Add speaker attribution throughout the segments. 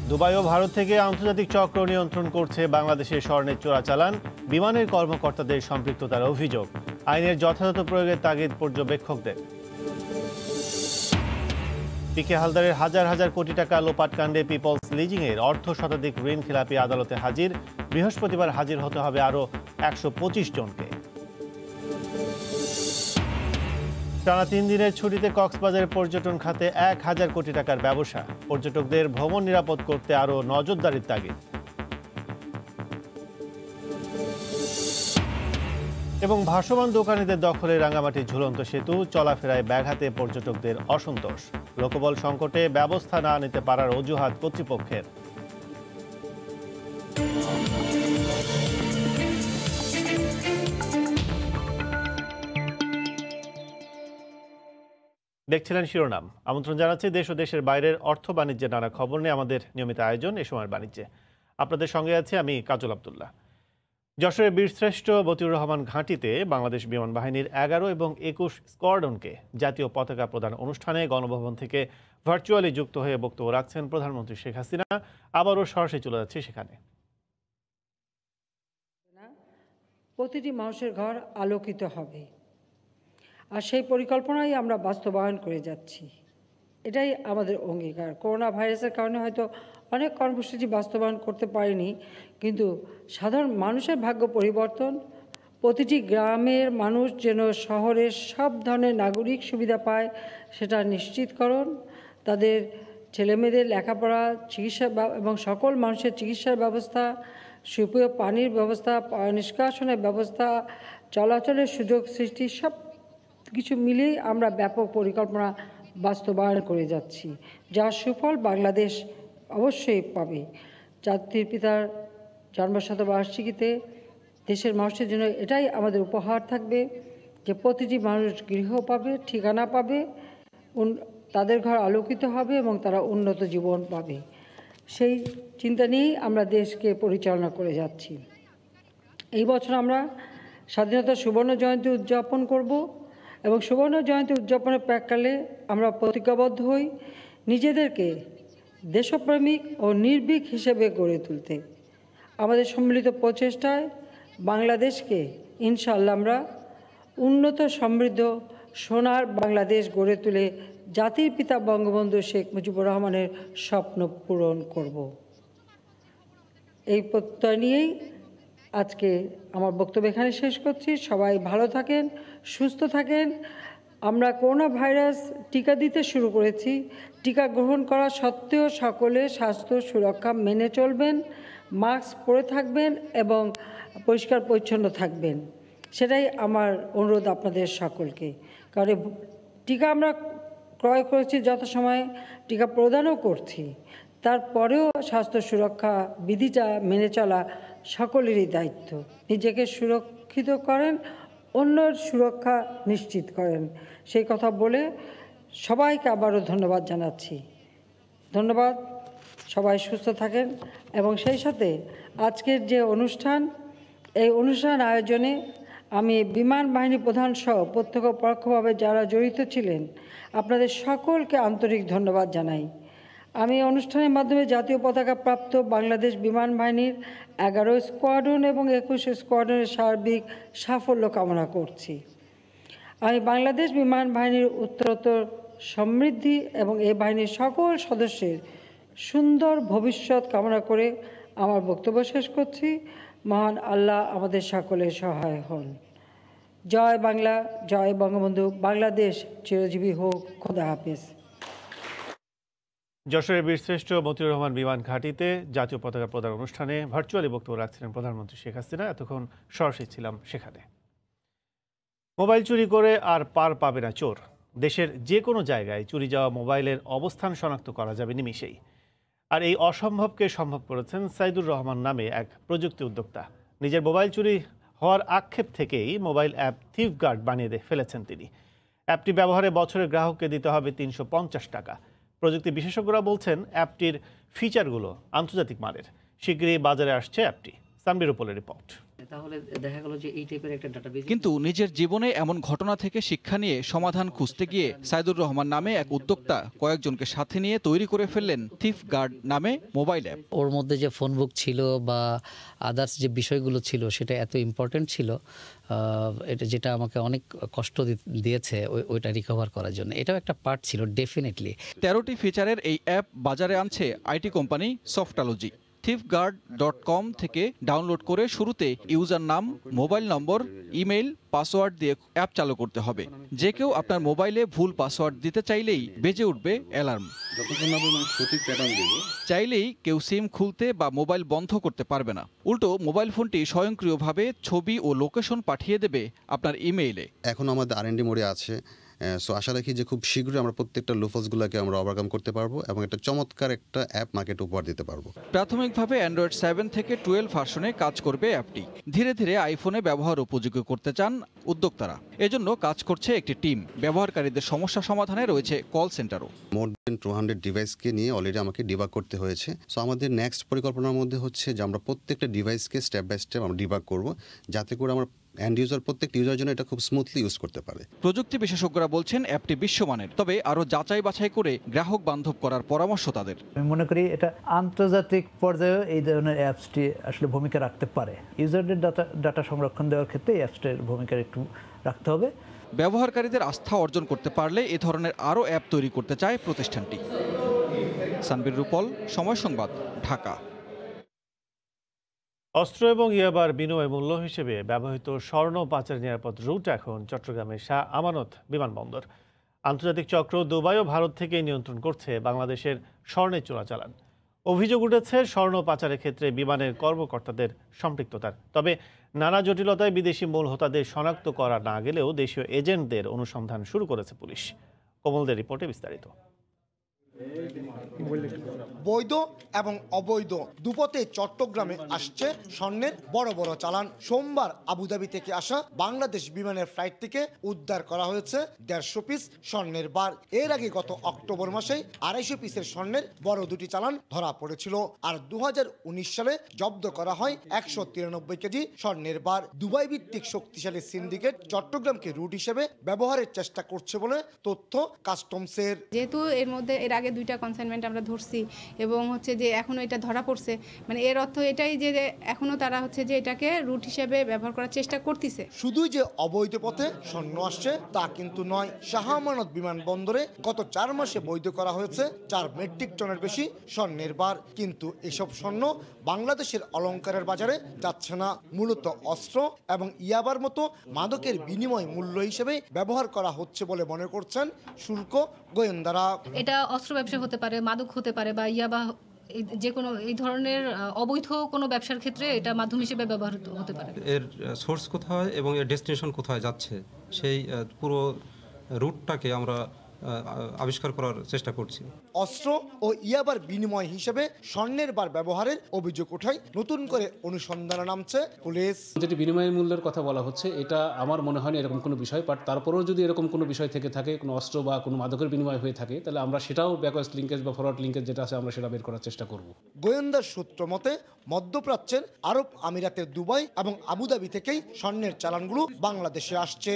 Speaker 1: Dubai ও ভারত থেকে আন্তর্জাতিক চক্র নিয়ন্ত্রণ করছে বাংলাদেশের স্বর্ণের চোরাচালান, বিমানের কর্মকর্তাদের সম্পৃক্ততার অভিযোগ, আইনের যথাযথ প্রয়োগের তাগিদ পর্যবেক্ষকদের। পিকে হালদারের হাজার হাজার কোটি টাকা লোপাটকাণ্ডে পিপলস লিজিংয়ের অর্ধ শতাধিক ঋণ খেলাপি আদালতে হাজির, বৃহস্পতিবার হাজির হতে হবে আরও 125 জনকে। টানা 3 দিনের ছুটিতে কক্সবাজারের পর্যটন খাতে 1000 কোটি টাকার ব্যবসা, পর্যটকদের ভ্রমণ নিরাপদ করতে আরও নজরদারির তাগিদ। এবং ভাসমান দোকানীদের দখলে রাঙামাটি ঝুলন্ত সেতু, চলাফেরায় ব্যাঘাতে পর্যটকদের অসন্তোষ, লোকবল সংকটে ব্যবস্থা না নিতে পারার অজুহাত কর্তৃপক্ষের। দেখছিলেন শিরোনাম। আমন্ত্রণ জানাচ্ছি দেশ ও দেশের বাইরের অর্থ বাণিজ্যের নানা খবর নিয়ে আমাদের নিয়মিত আয়োজন এ সময়ের বাণিজ্যে। আপনাদের সঙ্গে আছি আমি কাজল আব্দুল্লাহ। যশোরের বীরশ্রেষ্ঠ মতিউর রহমান ঘাঁটিতে বাংলাদেশ বিমান বাহিনীর 11 এবং 21 স্কোয়াড্রনকে জাতীয় পতাকা প্রদান অনুষ্ঠানে গণভবন থেকে ভার্চুয়ালি যুক্ত হয়ে বক্তব্য রাখছেন প্রধানমন্ত্রী শেখ হাসিনা। আবারও সরাসরি চলে যাচ্ছে সেখানে।
Speaker 2: প্রতিটি মানুষের ঘর আলোকিত হবে, আর সেই পরিকল্পনাই আমরা বাস্তবায়ন করে যাচ্ছি। এটাই আমাদের অঙ্গীকার। করোনা ভাইরাসের কারণে হয়তো অনেক কর্মসূচি বাস্তবায়ন করতে পারিনি, কিন্তু সাধারণ মানুষের ভাগ্য পরিবর্তন, প্রতিটি গ্রামের মানুষ যেন শহরের সব ধরনের নাগরিক সুবিধা পায় সেটা নিশ্চিতকরণ, তাদের ছেলেমেয়েদের লেখাপড়া, চিকিৎসা এবং সকল মানুষের চিকিৎসার ব্যবস্থা, সুপেয় পানির ব্যবস্থা, নিষ্কাশনের ব্যবস্থা, চলাচলের সুযোগ সৃষ্টি, সব কিছু মিলেই আমরা ব্যাপক পরিকল্পনা বাস্তবায়ন করে যাচ্ছি, যার সুফল বাংলাদেশ অবশ্যই পাবে। জাতির পিতার জন্মশতবার্ষিকীতে দেশের মানুষের জন্য এটাই আমাদের উপহার থাকবে যে প্রতিটি মানুষ গৃহ পাবে, ঠিকানা পাবে, তাদের ঘর আলোকিত হবে এবং তারা উন্নত জীবন পাবে। সেই চিন্তা নিয়েই আমরা দেশকে পরিচালনা করে যাচ্ছি। এই বছর আমরা স্বাধীনতার সুবর্ণ জয়ন্তী উদযাপন করব এবং সুবর্ণ জয়ন্তী উদযাপনের প্রাক্কালে আমরা প্রতিজ্ঞাবদ্ধ হই নিজেদেরকে দেশপ্রেমিক ও নির্ভীক হিসেবে গড়ে তুলতে। আমাদের সম্মিলিত প্রচেষ্টায় বাংলাদেশকে ইনশাআল্লাহ আমরা উন্নত, সমৃদ্ধ, সোনার বাংলাদেশ গড়ে তুলে জাতির পিতা বঙ্গবন্ধু শেখ মুজিবুর রহমানের স্বপ্ন পূরণ করব। এই প্রত্যয় নিয়েই আজকে আমার বক্তব্য এখানে শেষ করছি। সবাই ভালো থাকেন, সুস্থ থাকেন। আমরা করোনা ভাইরাস টিকা দিতে শুরু করেছি। টিকা গ্রহণ করা সত্ত্বেও সকলে স্বাস্থ্য সুরক্ষা মেনে চলবেন, মাস্ক পরে থাকবেন এবং পরিষ্কার পরিচ্ছন্ন থাকবেন। সেটাই আমার অনুরোধ আপনাদের সকলকে। কারণ টিকা আমরা ক্রয় করেছি, যথাসময়ে টিকা প্রদানও করছি, তারপরেও স্বাস্থ্য সুরক্ষা বিধিটা মেনে চলা সকলেরই দায়িত্ব। নিজেকে সুরক্ষিত করেন, অন্যর সুরক্ষা নিশ্চিত করেন। সেই কথা বলে সবাইকে আবারও ধন্যবাদ জানাচ্ছি। ধন্যবাদ, সবাই সুস্থ থাকেন। এবং সেই সাথে আজকের যে অনুষ্ঠান, এই অনুষ্ঠান আয়োজনে আমি বিমান বাহিনী প্রধান সহ প্রত্যক্ষ পরোক্ষভাবে যারা জড়িত ছিলেন আপনাদের সকলকে আন্তরিক ধন্যবাদ জানাই। আমি অনুষ্ঠানের মাধ্যমে জাতীয় পতাকা প্রাপ্ত বাংলাদেশ বিমান বাহিনীর 11 স্কোয়াড্রন এবং 21 স্কোয়াড্রনের সার্বিক সাফল্য কামনা করছি। আমি বাংলাদেশ বিমান বাহিনীর উত্তরোত্তর সমৃদ্ধি এবং এই বাহিনীর সকল সদস্যের সুন্দর ভবিষ্যৎ কামনা করে আমার বক্তব্য শেষ করছি। মহান আল্লাহ আমাদের সকলের সহায় হন। জয় বাংলা, জয় বঙ্গবন্ধু। বাংলাদেশ চিরজীবী হোক। খোদা হাফেজ।
Speaker 1: যশোরের বীরশ্রেষ্ঠ মতিউর রহমান বিমান ঘাঁটিতে জাতীয় পতাকা প্রদান অনুষ্ঠানে ভার্চুয়ালি বক্তব্য রাখছিলেন প্রধানমন্ত্রী শেখ হাসিনা। এতক্ষণ সরাসরি ছিলাম সেখানে। মোবাইল চুরি করে আর পার পাবে না চোর। দেশের যে কোনো জায়গায় চুরি যাওয়া মোবাইলের অবস্থান শনাক্ত করা যাবে নিমিষেই। আর এই অসম্ভবকে সম্ভব করেছেন সাইদুর রহমান নামে এক প্রযুক্তি উদ্যোক্তা। নিজের মোবাইল চুরি হওয়ার আক্ষেপ থেকেই মোবাইল অ্যাপ থিফ গার্ড বানিয়ে ফেলেছেন তিনি। অ্যাপটি ব্যবহারে বছরে গ্রাহককে দিতে হবে 350 টাকা। প্রযুক্তি বিশেষজ্ঞরা বলছেন অ্যাপটির ফিচারগুলো আন্তর্জাতিক মানের। শীঘ্রই বাজারে আসছে অ্যাপটি। সামরির উপরের রিপোর্ট।
Speaker 3: তাহলে দেখা গেল যে এই টাইপের একটা ডাটাবেজ।
Speaker 4: কিন্তু নিজের জীবনে এমন ঘটনা থেকে শিক্ষা নিয়ে সমাধান খুঁজতে গিয়ে সাইদুর রহমান নামে এক উদ্যোক্তা কয়েকজনকে সাথে নিয়ে তৈরি করে ফেললেন থিফ গার্ড নামে মোবাইল অ্যাপ।
Speaker 3: ওর মধ্যে যে ফোন বুক ছিল বা আদার্স যে বিষয়গুলো ছিল সেটা এত ইম্পর্টেন্ট ছিল, এটা যেটা আমাকে অনেক কষ্ট দিয়েছে ওইটা রিকভার করার জন্য। এটাও একটা পার্ট ছিল ডেফিনেটলি।
Speaker 4: 13টি ফিচারের এই অ্যাপ বাজারে আনছে আইটি কোম্পানি সফটালজি। thiefguard.com থেকে ডাউনলোড করে শুরুতে ইউজার নাম, মোবাইল নম্বর, ইমেইল, পাসওয়ার্ড দিয়ে অ্যাপ চালু করতে হবে। যে কেউ আপনার মোবাইলে ভুল পাসওয়ার্ড দিতে চাইলেই বেজে উঠবে অ্যালার্ম। চাইলেই কেউ সিম খুলতে বা মোবাইল বন্ধ করতে পারবে না। উল্টো মোবাইল ফোনটি স্বয়ংক্রিয়ভাবে ছবি ও লোকেশন পাঠিয়ে দেবে আপনার ইমেইলে।
Speaker 5: এখন আমাদের R&D মোডে আছে, সো আশা রাখি যে খুব শীঘ্রই আমরা প্রত্যেকটা লুফলসগুলোকে আমরা ওভারকাম করতে পারবো এবং একটা চমৎকার একটা অ্যাপ মার্কেট উপহার দিতে পারবো।
Speaker 4: প্রাথমিকভাবে অ্যান্ড্রয়েড 7 থেকে 12 ভার্সনে কাজ করবে অ্যাপটি। ধীরে ধীরে আইফোনে ব্যবহার উপযোগী করতে চান উদ্যোক্তারা। এজন্য কাজ করছে একটি টিম। ব্যবহারকারীদের সমস্যা সমাধানে রয়েছে কল সেন্টারও।
Speaker 5: মোর দেন 200 ডিভাইসকে নিয়ে অলরেডি আমাকে ডিবাগ করতে হয়েছে। সো আমাদের নেক্সট পরিকল্পনার মধ্যে হচ্ছে যে আমরা প্রত্যেকটা ডিভাইসকে স্টেপ বাই স্টেপ আমরা ডিবাগ করব, যাতে করে আমরা এন্ড ইউজার প্রত্যেকটা ইউজার জন্য এটা খুব স্মুথলি ইউজ করতে পারে।
Speaker 4: প্রযুক্তি বিশেষজ্ঞরা বলছেন অ্যাপটি বিশ্বমানের, তবে আরও যাচাই বাছাই করে গ্রাহক বান্ধব করার পরামর্শ তাদের।
Speaker 6: আমি মনে করি এটা আন্তর্জাতিক পর্যায়ে এই ধরনের অ্যাপসটি আসলে ভূমিকা রাখতে পারে। ইউজারদের ডাটা সংরক্ষণ দেওয়ার ক্ষেত্রে এই অ্যাপসটির ভূমিকা একটু রাখতে হবে।
Speaker 4: ব্যবহারকারীদের আস্থা অর্জন করতে পারলে এ ধরনের আরও অ্যাপ তৈরি করতে চায় প্রতিষ্ঠানটি। সানবীর রূপল, সময় সংবাদ, ঢাকা।
Speaker 1: অস্ত্র এবং ইয়াবার বিনিময় মূল্য হিসেবে ব্যবহৃত স্বর্ণ পাচারের নিরাপদ রুট এখন চট্টগ্রামের শাহ আমানত বিমানবন্দর। আন্তর্জাতিক চক্র দুবাই ও ভারত থেকে নিয়ন্ত্রণ করছে বাংলাদেশের স্বর্ণের চোরাচালান। অভিযোগ উঠেছে স্বর্ণ পাচারের ক্ষেত্রে বিমানের কর্মকর্তাদের সম্পৃক্ততার। তবে নানা জটিলতায় বিদেশি মূল হোতাদের শনাক্ত করা না গেলেও দেশীয় এজেন্টদের অনুসন্ধান শুরু করেছে পুলিশ। কমলদের রিপোর্টে বিস্তারিত।
Speaker 7: বৈধ এবং অবৈধ দুপথে চট্টগ্রামে আসছে স্বর্ণের বড় বড় চালান। সোমবার আবুধাবি থেকে আসা বাংলাদেশ বিমানের ফ্লাইট থেকে উদ্ধার করা হয়েছে 150 পিস স্বর্ণের বার। এর আগে গত অক্টোবর মাসে 250 পিসের স্বর্ণের বড় দুটি চালান ধরা পড়েছিল। আর 2019 সালে জব্দ করা হয় 193 কেজি স্বর্ণের বার। দুবাই ভিত্তিক শক্তিশালী সিন্ডিকেট চট্টগ্রামকে রুট হিসেবে ব্যবহারের চেষ্টা করছে বলে তথ্য কাস্টমসের।
Speaker 8: যেহেতু এর মধ্যে এর আগে 2টা কনসাইনমেন্ট আমরা ধরছি এবং হচ্ছে যে এখনো এটা ধরা পড়ছে, মানে এর অর্থ এটাই যে এখনো তারা হচ্ছে যে এটাকে রুট হিসেবে ব্যবহার করার চেষ্টা করতেছে।
Speaker 7: শুধুই যে অবৈধ পথে স্বর্ণ আসছে তা কিন্তু নয়। শাহ আমানত বিমানবন্দরে গত 4 মাসে বৈধ করা হয়েছে 4 মেট্রিক টনের বেশি স্বর্ণের বার। কিন্তু এসব স্বর্ণ বাংলাদেশের অলংকারের বাজারে যাচ্ছে না। মূলত অস্ত্র এবং ইয়াবার মতো মাদকের বিনিময় মূল্য হিসেবে ব্যবহার করা হচ্ছে বলে মনে করছেন শুল্ক গোয়েন্দারা।
Speaker 9: এটা অস্ত্র ব্যবসা হতে পারে, মাদক হতে পারে বা ইয়াবা, যে কোনো এই ধরনের অবৈধ কোনো ব্যবসার ক্ষেত্রে এটা মাধ্যম হিসেবে ব্যবহার হতে পারে।
Speaker 10: এর সোর্স কোথায় এবং এর ডেস্টিনেশন কোথায় যাচ্ছে সেই পুরো রুটটাকে আমরা আবিষ্কার করার চেষ্টা করছি।
Speaker 7: অস্ত্র ও ইয়াবার বিনিময় হিসেবে স্বর্ণের বার ব্যবহারের অভিযোগ ওঠায় নতুন করে অনুসন্ধানে নামছে পুলিশ।
Speaker 11: যেটি বিনিময় মূল্যের কথা বলা হচ্ছে, এটা আমার মনে হয় না এরকম কোনো বিষয়, বাট তারপরেও যদি এরকম কোনো বিষয় থেকে থাকে, কোনো অস্ত্র বা কোনো মাদকের বিনিময় হয়ে থাকে, তাহলে আমরা সেটাও ব্যাকওয়ার্ড লিঙ্কেজ বা ফরওয়ার্ড লিঙ্কেজ যেটা আছে আমরা সেটা বের করার চেষ্টা করব।
Speaker 7: গোয়েন্দার সূত্র মতে মধ্যপ্রাচ্যের আরব আমিরাতের দুবাই এবং আবুধাবি থেকেই স্বর্ণের চালানগুলো বাংলাদেশে আসছে।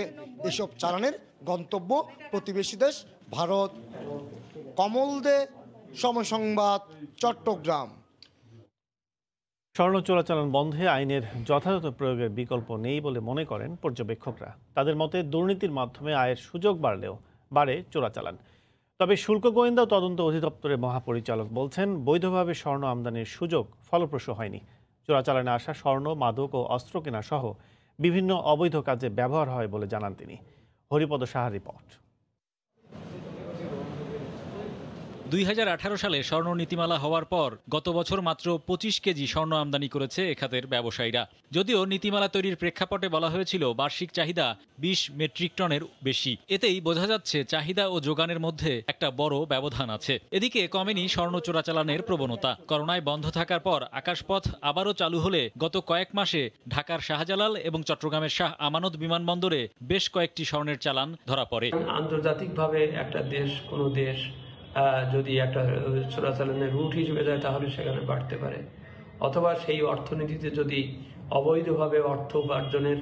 Speaker 7: এসব চালানের গন্তব্য প্রতিবেশী দেশ ভারত। কমল দে, সময় সংবাদ, চট্টগ্রাম।
Speaker 1: স্বর্ণ চোরাচালান বন্ধে আইনের যথাযথ প্রয়োগের বিকল্প নেই বলে মনে করেন পর্যবেক্ষকরা। তাদের মতে দুর্নীতির মাধ্যমে আয়ের সুযোগ বাড়লেও বাড়ে চোরাচালান। তবে শুল্ক গোয়েন্দা ও তদন্ত অধিদপ্তরের মহাপরিচালক বলছেন বৈধভাবে স্বর্ণ আমদানির সুযোগ ফলপ্রসূ হয়নি। চোরাচালানে আসা স্বর্ণ, মাদক ও অস্ত্র কেনা সহ বিভিন্ন অবৈধ কাজে ব্যবহার হয় বলে জানান তিনি। হরিপদ সাহার রিপোর্ট।
Speaker 12: 2018 সালে স্বর্ণ নীতিমালা হওয়ার পর গত বছর মাত্র 25 কেজি স্বর্ণ আমদানি করেছে এ খাতের ব্যবসায়ীরা। যদিও নীতিমালা তৈরির প্রেক্ষাপটে বলা হয়েছিল বার্ষিক চাহিদা 20 মেট্রিক টনের বেশি। এতেই বোঝা যাচ্ছে চাহিদা ও যোগানের মধ্যে একটা বড় ব্যবধান আছে। এদিকে কমেনি স্বর্ণ চোরাচালানের প্রবণতা। করোনায় বন্ধ থাকার পর আকাশপথ আবারও চালু হলে গত কয়েক মাসে ঢাকার শাহজালাল এবং চট্টগ্রামের শাহ আমানত বিমানবন্দরে বেশ কয়েকটি স্বর্ণের চালান ধরা পড়ে।
Speaker 13: আন্তর্জাতিকভাবে একটা দেশ, কোনো দেশ যদি একটা চোরাচালানের রুট হিসেবে যায় তাহলে সেখানে বাড়তে পারে, অথবা সেই অর্থনীতিতে যদি অবৈধভাবে অর্থ উপার্জনের,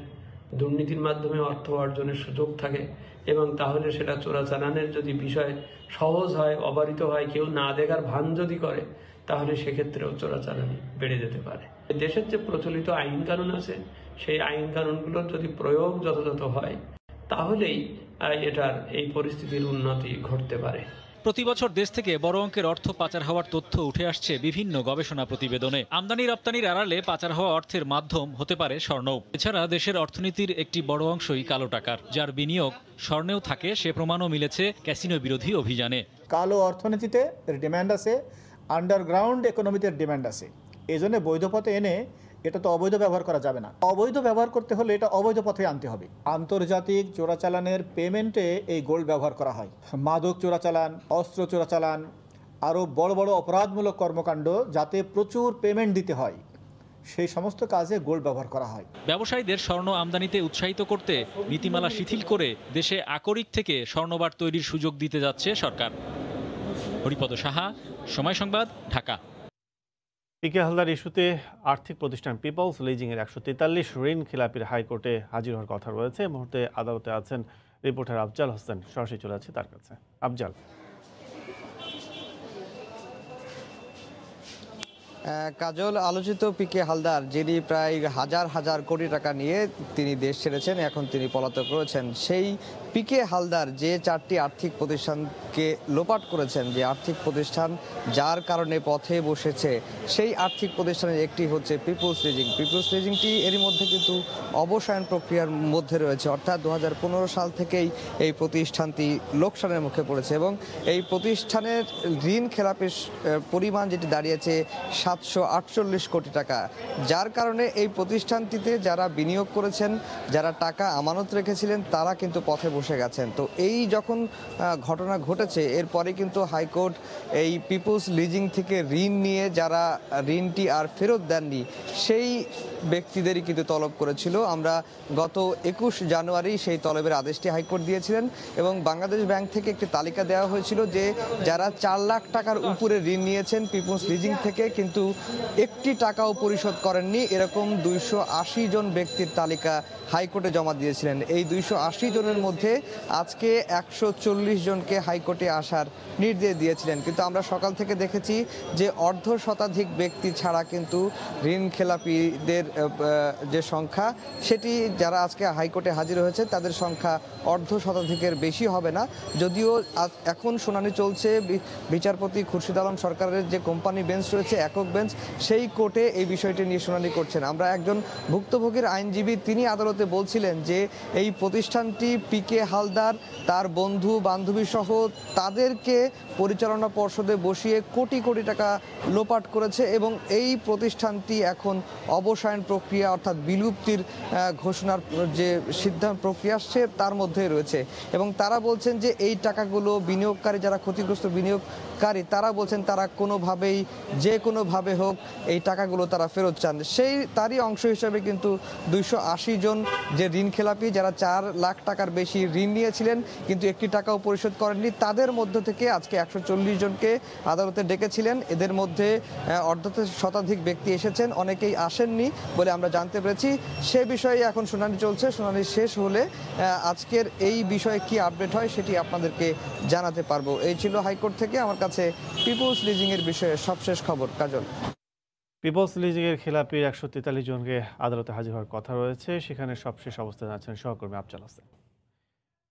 Speaker 13: দুর্নীতির মাধ্যমে অর্থ অর্জনের সুযোগ থাকে, এবং তাহলে সেটা চোরাচালানের যদি বিষয় সহজ হয়, অবারিত হয়, কেউ না দেখার ভান যদি করে, তাহলে সেক্ষেত্রেও চোরাচালানি বেড়ে যেতে পারে। দেশের যে প্রচলিত আইন কানুন আছে, সেই আইন কানুনগুলোর যদি প্রয়োগ যথাযথ হয়, তাহলেই এটার এই পরিস্থিতির উন্নতি ঘটতে পারে।
Speaker 12: প্রতি বছর দেশ থেকে বড় অঙ্কের অর্থ পাচার হওয়ার তথ্য উঠে আসছে বিভিন্ন গবেষণা প্রতিবেদনে। আমদানি রপ্তানির আড়ালে পাচার হওয়া অর্থের মাধ্যম হতে পারে স্বর্ণ। এছাড়া দেশের অর্থনীতির একটি বড় অংশই কালো টাকার, যার বিনিয়োগ স্বর্ণেও থাকে সে প্রমাণও মিলেছে ক্যাসিনো বিরোধী অভিযানে।
Speaker 14: কালো অর্থনীতিতে ডিমান্ড আছে, আন্ডারগ্রাউন্ড ইকোনমিতে ডিমান্ড আছে। এই জন্য বৈধ পথে এনে এটা তো অবৈধ ব্যবহার করা যাবে না। অবৈধ ব্যবহার করতে হলে এটা অবৈধ পথে আনতে হবে। আন্তর্জাতিক চোরাচালানের পেমেন্টে এই গোল্ড ব্যবহার করা হয়। মাদক চোরাচালান, অস্ত্র চোরাচালান, আরও বড় বড় অপরাধমূলক কর্মকাণ্ড যাতে প্রচুর পেমেন্ট দিতে হয়, সেই সমস্ত কাজে গোল্ড ব্যবহার করা হয়।
Speaker 12: ব্যবসায়ীদের স্বর্ণ আমদানিতে উৎসাহিত করতে নীতিমালা শিথিল করে দেশে আকরিক থেকে স্বর্ণবার তৈরির সুযোগ দিতে যাচ্ছে সরকার। হরিপদ সাহা, সময় সংবাদ, ঢাকা।
Speaker 1: পিকে হালদার ইস্যুতে আর্থিক প্রতিষ্ঠান পিপলস লিজিংয়ের 143 ঋণ খেলাপির হাইকোর্টে হাজির হওয়ার কথা রয়েছে। এই মুহূর্তে আদালতে আছেন রিপোর্টার আফজাল হোসেন, সরাসরি চলে আছে তার কাছে। আফজাল।
Speaker 15: কাজল, আলোচিত পিকে হালদার, যিনি প্রায় হাজার হাজার কোটি টাকা নিয়ে তিনি দেশ ছেড়েছেন, এখন তিনি পলাতক রয়েছেন, সেই পিকে হালদার যে 4টি আর্থিক প্রতিষ্ঠানকে লোপাট করেছেন, যে আর্থিক প্রতিষ্ঠান যার কারণে পথে বসেছে, সেই আর্থিক প্রতিষ্ঠানের একটি হচ্ছে পিপলস লিজিং। পিপলস লিজিংটি এরই মধ্যে কিন্তু অবসায়ন প্রক্রিয়ার মধ্যে রয়েছে, অর্থাৎ 2015 সাল থেকেই এই প্রতিষ্ঠানটি লোকসানের মুখে পড়েছে এবং এই প্রতিষ্ঠানের ঋণ খেলাপির পরিমাণ যেটি দাঁড়িয়েছে 748 কোটি টাকা, যার কারণে এই প্রতিষ্ঠানটিতে যারা বিনিয়োগ করেছেন, যারা টাকা আমানত রেখেছিলেন, তারা কিন্তু পথে বসে গেছেন। তো এই যখন ঘটনা ঘটেছে, এরপরে কিন্তু হাইকোর্ট এই পিপলস লিজিং থেকে ঋণ নিয়ে যারা ঋণটি আর ফেরত দেননি, সেই ব্যক্তিদেরই কিন্তু তলব করেছিল। আমরা গত 21 জানুয়ারি সেই তলবের আদেশটি হাইকোর্ট দিয়েছিলেন এবং বাংলাদেশ ব্যাংক থেকে একটি তালিকা দেওয়া হয়েছিল যে যারা 4 লাখ টাকার উপরে ঋণ নিয়েছেন পিপলস লিজিং থেকে, কিন্তু একটি টাকাও পরিশোধ করেননি, এরকম 280 জন ব্যক্তির তালিকা হাইকোর্টে জমা দিয়েছিলেন। এই 280 জনের মধ্যে আজকে 140 জনকে হাইকোর্টে আসার নির্দেশ দিয়েছিলেন, কিন্তু আমরা সকাল থেকে দেখেছি যে অর্ধ শতাধিক ব্যক্তি ছাড়া কিন্তু ঋণ খেলাপিদের যে সংখ্যা, সেটি যারা আজকে হাইকোর্টে হাজির হয়েছে তাদের সংখ্যা অর্ধ শতাধিকের বেশি হবে না। যদিও এখন শুনানি চলছে, বিচারপতি খুরশিদ আলম সরকারের যে কোম্পানি বেঞ্চ রয়েছে, একক বেঞ্চ, সেই কোর্টে এই বিষয়টি নিয়ে শুনানি করছেন। আমরা একজন ভুক্তভোগীর আইনজীবী, তিনি আদালতে বলছিলেন যে এই প্রতিষ্ঠানটি পিকে হালদার তার বন্ধু বান্ধবী সহ তাদেরকে পরিচালনা পর্ষদে বসিয়ে কোটি কোটি টাকা লোপাট করেছে এবং এই প্রতিষ্ঠানটি এখন অবসায়ন প্রক্রিয়া অর্থাৎ বিলুপ্তির ঘোষণার যে সিদ্ধান্ত প্রক্রিয়া আসছে তার মধ্যে রয়েছে এবং তারা বলছেন যে এই টাকাগুলো বিনিয়োগকারী, যারা ক্ষতিগ্রস্ত বিনিয়োগকারী, তারা বলছেন তারা কোনোভাবেই যে কোনোভাবে হোক এই টাকাগুলো তারা ফেরত চান। তারই অংশ হিসেবে কিন্তু 280 জন যে ঋণ খেলাপি, যারা 4 লাখ টাকার বেশি ঋণ নিয়েছিলেন কিন্তু একটি টাকাও পরিশোধ করেননি, তাদের মধ্য থেকে আজকে 140 জনকে আদালতে ডেকেছিলেন। এদের মধ্যে অর্ধ শতাধিক ব্যক্তি এসেছেন, অনেকেই আসেননি বলে আমরা জানতে পেরেছি। সে বিষয়ে এখন শুনানি চলছে। শুনানি শেষ হলে আজকের এই বিষয়ে কি আপডেট হয় সেটি আপনাদেরকে জানাতে পারবো। এই ছিল হাইকোর্ট থেকে আমার কাছে পিপলস লিজিং এর বিষয়ে সবশেষ খবর। কাজল।
Speaker 1: পিপলস লিজিংয়ের খেলাপির 143 জনকে আদালতে হাজির হওয়ার কথা রয়েছে, সেখানে সবশেষ অবস্থানে আছেন সহকর্মী আফজাল হোসেন।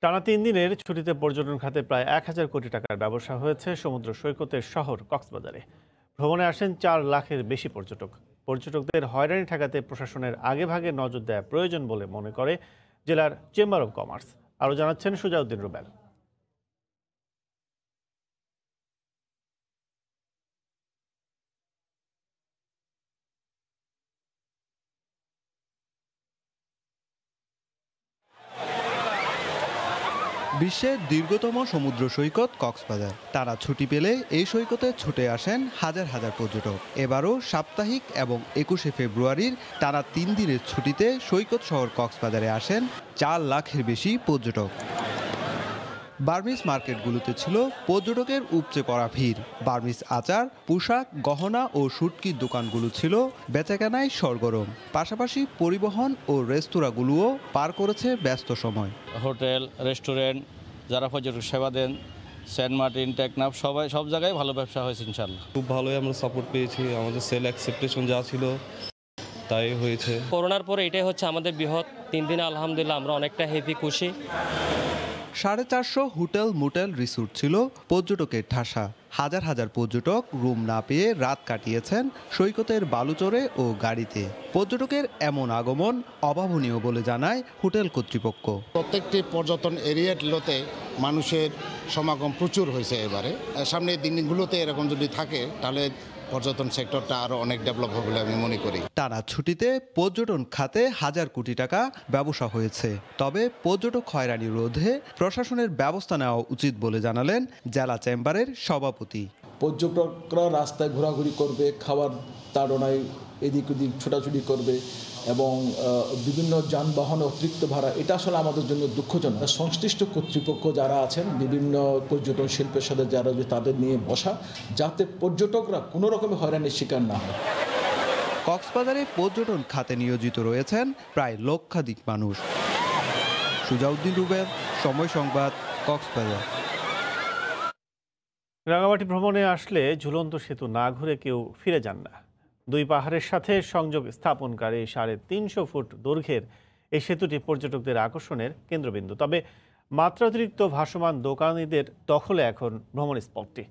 Speaker 1: টানা 3 দিনের ছুটিতে পর্যটন খাতে প্রায় 1000 কোটি টাকার ব্যবসা হয়েছে সমুদ্র সৈকতের শহর কক্সবাজারে। ভ্রমণে আসেন 4 লাখের বেশি পর্যটক। পর্যটকদের হয়রানি ঠেকাতে প্রশাসনের আগেভাগে নজর দেওয়া প্রয়োজন বলে মনে করে জেলার চেম্বার অব কমার্স। আরও জানাচ্ছেন সুজাউদ্দিন রুবেল।
Speaker 16: বিশ্বের দীর্ঘতম সমুদ্র সৈকত কক্সবাজার। তারা ছুটি পেলে এই সৈকতে ছুটে আসেন হাজার হাজার পর্যটক। এবারও সাপ্তাহিক এবং 21শে ফেব্রুয়ারির টানা 3 দিনের ছুটিতে সৈকত শহর কক্সবাজারে আসেন 4 লাখের বেশি পর্যটক। বার্মিজ মার্কেটগুলোতে ছিল পর্যটকের উপচে পড়া ভিড়। বার্মিজ আচার, পোশাক, গহনা ও শুটকির দোকানগুলো ছিল বেচাকেনায় সরগরম। পাশাপাশি পরিবহন ও রেস্তোরাঁগুলোও পার করেছে ব্যস্ত সময়।
Speaker 17: হোটেল, রেস্টুরেন্ট, যারা পর্যটক সেবা দেন, সেন্ট মার্টিন, টেকনাফ, সব জায়গায় ভালো ব্যবসা হয়েছে ইনশাল্লাহ।
Speaker 18: খুব ভালোই আমরা সাপোর্ট পেয়েছি। আমাদের সেল অ্যাকসেপ্টেশন যা ছিল তাই হয়েছে।
Speaker 19: করোনার পরে এটাই হচ্ছে আমাদের বৃহৎ 3 দিনে আলহামদুলিল্লাহ আমরা অনেকটা হ্যাপি, খুশি।
Speaker 16: 450 হোটেল, মোটেল, রিসোর্ট ছিল পর্যটকের ঠাসা। হাজার হাজার পর্যটক রুম না পেয়ে রাত কাটিয়েছেন সৈকতের বালুচরে ও গাড়িতে। পর্যটকের এমন আগমন অভাবনীয় বলে জানায় হোটেল কর্তৃপক্ষ।
Speaker 20: প্রত্যেকটি পর্যটন এরিয়াগুলোতে মানুষের সমাগম প্রচুর হয়েছে এবারে। সামনের দিনগুলোতে এরকম যদি থাকে তাহলে পর্যটন সেক্টরটা আরও অনেক ডেভেলপ হবে বলে আমি মনে করি।
Speaker 16: টানা ছুটিতে পর্যটন খাতে হাজার কোটি টাকা ব্যবসা হয়েছে। তবে পর্যটক হয়রানি রোধে প্রশাসনের ব্যবস্থা নেওয়া উচিত বলে জানালেন জেলা চেম্বারের সভাপতি।
Speaker 21: পর্যটকরা রাস্তায় ঘোরাঘুরি করবে, খাবার তাড়নায় এদিক ওদিক ছোটাছুটি করবে এবং বিভিন্ন যানবাহন অতিরিক্ত ভাড়া, এটা আসলে আমাদের জন্য দুঃখজনক। সংশ্লিষ্ট কর্তৃপক্ষ যারা আছেন, বিভিন্ন পর্যটন শিল্পের সাথে যারা, তাদের নিয়ে বসা, যাতে পর্যটকরা কোনো রকমের হয়রানির শিকার না হয়।
Speaker 16: কক্সবাজারে পর্যটন খাতে নিয়োজিত রয়েছেন প্রায় লক্ষাধিক মানুষ। সুজাউদ্দিন রুবেল, সময় সংবাদ, কক্সবাজার।
Speaker 1: রাঙামাটি ভ্রমণে আসলে ঝুলন্ত সেতু না ঘুরে কেউ ফিরে যান না। 2 পাহাড়ের সাথে সংযোগ স্থাপনকারী 350 ফুট দৈর্ঘ্যের এই সেতুটি পর্যটকদের আকর্ষণের কেন্দ্রবিন্দু। তবে মাত্রাতিরিক্ত ভাসমান দোকানিদের দখলে এখন ভ্রমণ স্পটটি।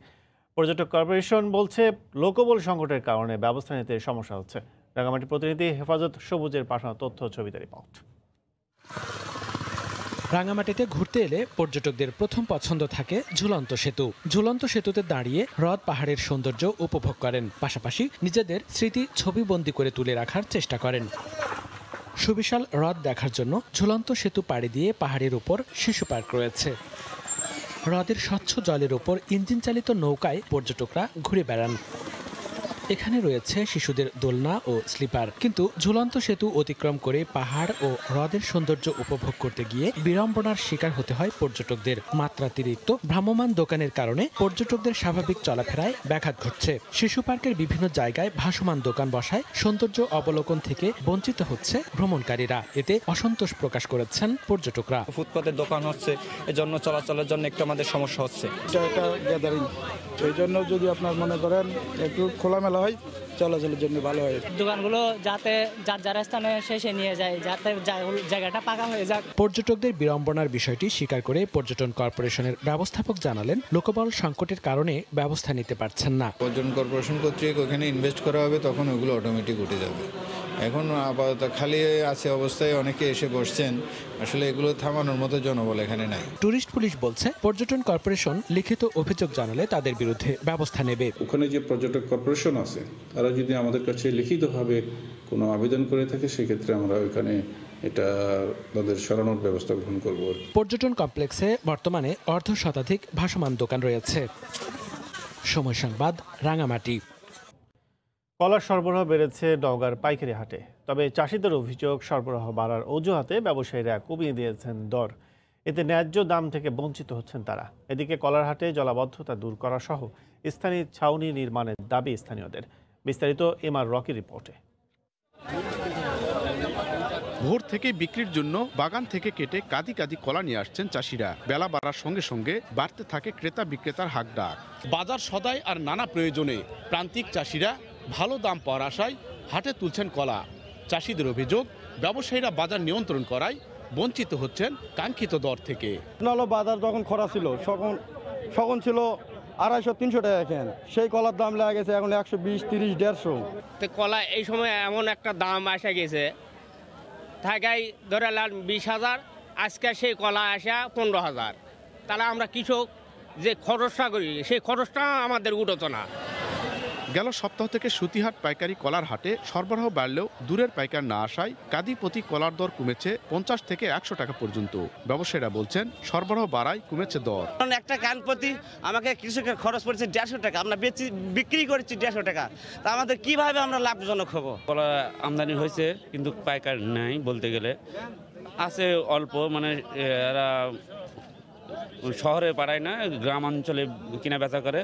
Speaker 1: পর্যটক কর্পোরেশন বলছে লোকবল সংকটের কারণে ব্যবস্থা নিতে সমস্যা হচ্ছে। রাঙামাটি প্রতিনিধি হেফাজত সবুজের পাঠানো তথ্য ছবিতে রিপোর্ট।
Speaker 22: রাঙামাটিতে ঘুরতে এলে পর্যটকদের প্রথম পছন্দ থাকে ঝুলন্ত সেতু। ঝুলন্ত সেতুতে দাঁড়িয়ে হ্রদ পাহাড়ের সৌন্দর্য উপভোগ করেন, পাশাপাশি নিজেদের স্মৃতি ছবিবন্দি করে তুলে রাখার চেষ্টা করেন। সুবিশাল হ্রদ দেখার জন্য ঝুলন্ত সেতু পাড়ি দিয়ে পাহাড়ের উপর শিশু পার্ক রয়েছে। হ্রদের স্বচ্ছ জলের উপর ইঞ্জিন চালিত নৌকায় পর্যটকরা ঘুরে বেড়ান। এখানে রয়েছে শিশুদের দোলনা ও স্লিপার। কিন্তু ঝুলন্ত সেতু অতিক্রম করে পাহাড় ও হ্রদের সৌন্দর্য উপভোগ করতে গিয়ে বিড়ম্বনার শিকার হতে হয় পর্যটকদের। মাত্রাতিরিক্ত ভ্রাম্যমাণ দোকানের কারণে পর্যটকদের স্বাভাবিক চলাফেরায় ব্যাঘাত ঘটছে। শিশু পার্কের বিভিন্ন জায়গায় ভাসমান দোকান বসায় সৌন্দর্য অবলোকন থেকে বঞ্চিত হচ্ছে ভ্রমণকারীরা। এতে অসন্তোষ প্রকাশ করেছেন পর্যটকরা।
Speaker 23: ফুটপাতের দোকান হচ্ছে, এজন্য চলাচলের জন্য একটু আমাদের সমস্যা হচ্ছে।
Speaker 24: এটা গ্যাদারিং, এই জন্য যদি আপনার মনে করেন একটু খোলামেলা হয়, চলাচলের জন্য ভালো হয়।
Speaker 25: দোকানগুলো যাতে যার যার স্থানে শেষে নিয়ে যায়, যাতে জায়গাটা পাকা হয়ে যাক।
Speaker 22: পর্যটকদের বিড়ম্বনার বিষয়টি স্বীকার করে পর্যটন কর্পোরেশনের ব্যবস্থাপক জানালেন লোকবল সংকটের কারণে ব্যবস্থা নিতে পারছেন না।
Speaker 26: পর্যটন কর্পোরেশন কর্তৃক ওখানে ইনভেস্ট করা হবে, তখন ওগুলো অটোমেটিক উঠে যাবে। এখন আপাতত খালি আছে অবস্থায় অনেকে এসে বসছেন, আসলে এগুলো থামানোর মতো জনবল এখানে নাই।
Speaker 22: টুরিস্ট পুলিশ বলছে পর্যটন কর্পোরেশন লিখিত অভিযোগ জানালে তাদের বিরুদ্ধে ব্যবস্থা নেবে।
Speaker 27: ওখানে যে পর্যটক কর্পোরেশন আছে, তারা যদি আমাদের কাছে লিখিতভাবে কোনো আবেদন করে থাকে, সেক্ষেত্রে আমরা ওইখানে এটা তাদের সরানোর ব্যবস্থা গ্রহণ করব।
Speaker 22: পর্যটন কমপ্লেক্সে বর্তমানে 1/2 শতাধিক ভাসমান দোকান রয়েছে। সময় সংবাদ, রাঙামাটি।
Speaker 1: কলার সরবরাহ বেড়েছে নওগাঁর পাইকারি হাটে। তবে চাষিদের অভিযোগ সরবরাহ বাড়ার অজুহাতে ব্যবসায়ীরা কমিয়ে দিয়েছেন দর। এতে ন্যায্য দাম থেকে বঞ্চিত হচ্ছেন তারা। এদিকে কলার হাটে জলাবদ্ধতা দূর করা সহ স্থানীয় ছাউনি নির্মাণের দাবি স্থানীয়দের। বিস্তারিত এমআর রকি রিপোর্টে।
Speaker 28: ভোর থেকে বিক্রির জন্য বাগান থেকে কেটে কাঁদি কাঁদি কলা নিয়ে আসছেন চাষিরা। বেলা বাড়ার সঙ্গে সঙ্গে বাড়তে থাকে ক্রেতা বিক্রেতার হাকডাক। বাজার সদাই আর নানা প্রয়োজনে প্রান্তিক চাষিরা ভালো দাম পাওয়ার আশায় হাটে তুলছেন কলা। চাষিদের অভিযোগ ব্যবসায়ীরা বাজার নিয়ন্ত্রণ করায় বঞ্চিত হচ্ছেন কাঙ্ক্ষিত দর থেকে।
Speaker 24: বাজার যখন খরা ছিল তখন ছিল 250-300 টাকা কেন, সেই কলার দাম লেগে গেছে এখন 120, 30, 150।
Speaker 29: কলা এই সময় এমন একটা দাম আসে গেছে, থাকাই ধরে 20,000, আজকে সেই কলা আসা 15,000। তাহলে আমরা কৃষক যে খরচটা করি, সেই খরচটা আমাদের উঠত না।
Speaker 28: গেল সপ্তাহ থেকে সুতিহাট পাইকারি কলার হাটে সরবরাহ বাড়লেও দূরের পাইকার না আসায় কাঁদি প্রতি কলার দর কমেছে 50 থেকে 100 টাকা পর্যন্ত। ব্যবসায়ীরা বলছেন সরবরাহ বাড়ায় কমেছে দর।
Speaker 30: একটা কান প্রতি আমাকে কৃষকের খরচ পড়েছে 150 টাকা, আমরা বিক্রি করেছি 150 টাকা। তা আমাদের কিভাবে আমরা লাভজনক হব?
Speaker 31: কলা আমদানি হয়েছে কিন্তু পাইকার নাই, বলতে গেলে আছে অল্প, মানে এরা শহরে পাড়ায় না, গ্রামাঞ্চলে কিনা বেচা করে,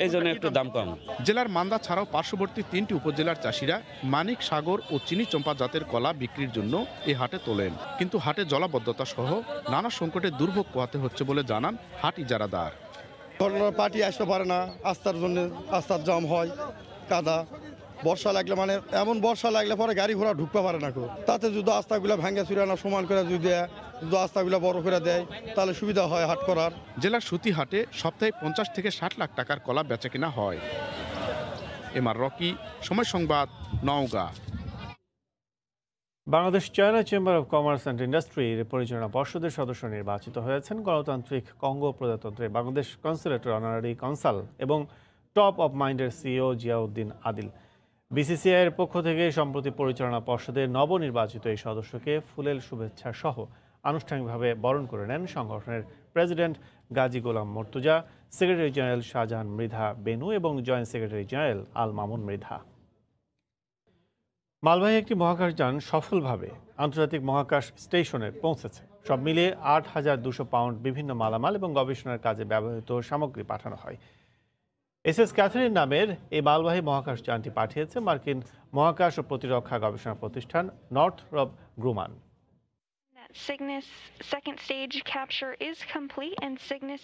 Speaker 31: এই জন্য একটু দাম কম।
Speaker 28: জেলার মান্দা ছাড়াও পার্শ্ববর্তী 3টি উপজেলার চাষিরা মানিক, সাগর ও চিনি চম্পা জাতের কলা বিক্রির জন্য এই হাটে তোলেন, কিন্তু হাটে জলাবদ্ধতা সহ নানা সংকটে দুর্ভোগ পোহাতে হচ্ছে বলে জানান হাট ইজারাদার।
Speaker 24: পার্টি আসতে পারে না, রাস্তার জন্য রাস্তার জাম হয়, কাদা। বর্ষা লাগলে মানে এমন বর্ষা লাগলে পরে গাড়ি ঘোড়া ঢুকতে পারে না কেউ। তাতে যদি আস্তাগুলো ভেঙে চুরে না সমান করে যদি দেয়, যদি আস্তাগুলো বড় করে দেয় তাহলে সুবিধা হয় হাট করার।
Speaker 28: জেলার সুতি হাটে সপ্তাহে 50 থেকে 60 লাখ টাকার কলা বেচা কিনা হয়। MR Rocky, Somoy Sangbad, Naogaon.
Speaker 1: Bangladesh China chamber of commerce and ইন্ডাস্ট্রির পরিচালনা পর্ষদের সদস্য নির্বাচিত হয়েছেন গণতান্ত্রিক কঙ্গো প্রজাতন্ত্রে বাংলাদেশ কনসুলেটর অনারারি কনসাল এবং টপ অব মাইন্ডের সিইও জিয়াউদ্দিন আদিল। বিসিসিআইয়ের পক্ষ থেকে সম্প্রতি পরিচালনা পর্ষদের নবনির্বাচিত এই সদস্যকে ফুলেল শুভেচ্ছা সহ আনুষ্ঠানিকভাবে বরণ করে নেন সংগঠনের প্রেসিডেন্ট গাজী গোলাম মর্তুজা, সেক্রেটারি জেনারেল শাহজাহান মৃধা বেনু এবং joint secretary general Al Mamun Mridha. মালবাহী একটি মহাকাশযান সফলভাবে আন্তর্জাতিক মহাকাশ স্টেশনে পৌঁছেছে। সব মিলিয়ে ৮,২০০ পাউন্ড বিভিন্ন মালামাল এবং গবেষণার কাজে ব্যবহৃত সামগ্রী পাঠানো হয়। এসএস ক্যাথরিন নামের এই মালবাহী মহাকাশযানটি পাঠিয়েছে মার্কিন মহাকাশ ও প্রতিরক্ষা গবেষণা প্রতিষ্ঠান নর্থরপ গ্রুমান।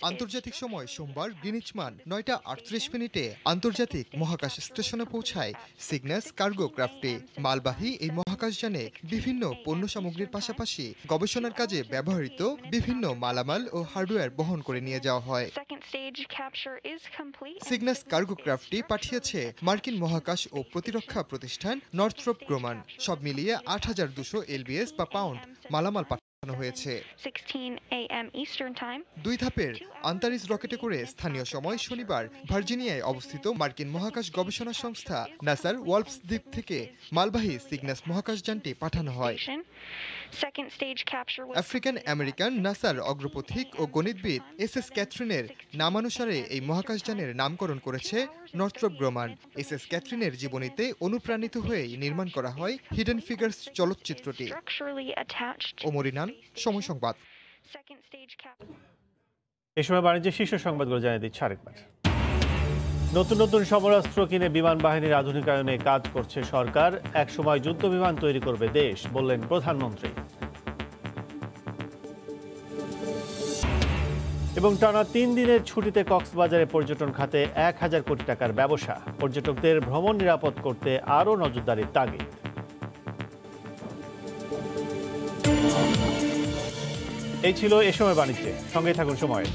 Speaker 2: আন্তর্জাতিক সময় সোমবার গ্রিনিচ মান ৯টা ৩৮ আন্তর্জাতিক মহাকাশ স্টেশনে পৌঁছায় সিগনাস কার্গো ক্রাফটে। মালবাহী এই মহাকাশযানে বিভিন্ন পণ্য সামগ্রীর পাশাপাশি গবেষণার কাজে ব্যবহৃত বিভিন্ন মালামাল ও হার্ডওয়্যার বহন করে নিয়ে যাওয়া হয়। সিগনাস কার্গো ক্রাফটটি পাঠিয়েছে মার্কিন মহাকাশ ও প্রতিরক্ষা প্রতিষ্ঠান নর্থরপ গ্রুমান। সব মিলিয়ে ৮,২০০ এলবিএস বা পাউন্ড মালামাল পাঠানো হয়েছে। ২ ধাপের আন্তারিস রকেটে করে স্থানীয় সময় শনিবার ভার্জিনিয়ায় অবস্থিত মার্কিন মহাকাশ গবেষণা সংস্থা নাসার ওয়ালপস দ্বীপ থেকে মালবাহী সিগনাস মহাকাশযানটি পাঠানো হয়। আফ্রিকান আমেরিকান নাসার অগ্রপথিক ও গণিতবিদ এসএস ক্যাথরিনের নামানুসারে এই মহাকাশযানের নামকরণ করেছে নর্থরপ গ্রুমান। এসএস ক্যাথরিনের জীবনীতে অনুপ্রাণিত হয়েই নির্মাণ করা হয় হিডেন ফিগার্স চলচ্চিত্রটি। ওমরিনান, সময় সংবাদ।
Speaker 1: এ সময় বাণিজ্যের শীর্ষ সংবাদগুলো জানিয়ে দিচ্ছে আরেকবার। নতুন নতুন সমরাস্ত্র কিনে বিমান বাহিনীর আধুনিকায়নে কাজ করছে সরকার। এক সময় যুদ্ধ বিমান তৈরি করবে দেশ, বললেন প্রধানমন্ত্রী। এবং টানা 3 দিনের ছুটিতে কক্সবাজারে পর্যটন খাতে ১,০০০ কোটি টাকার ব্যবসা। পর্যটকদের ভ্রমণ নিরাপদ করতে আরও নজরদারির তাগিদ। এই ছিল এ সময় বাণিজ্যে। সঙ্গে থাকুন সময়।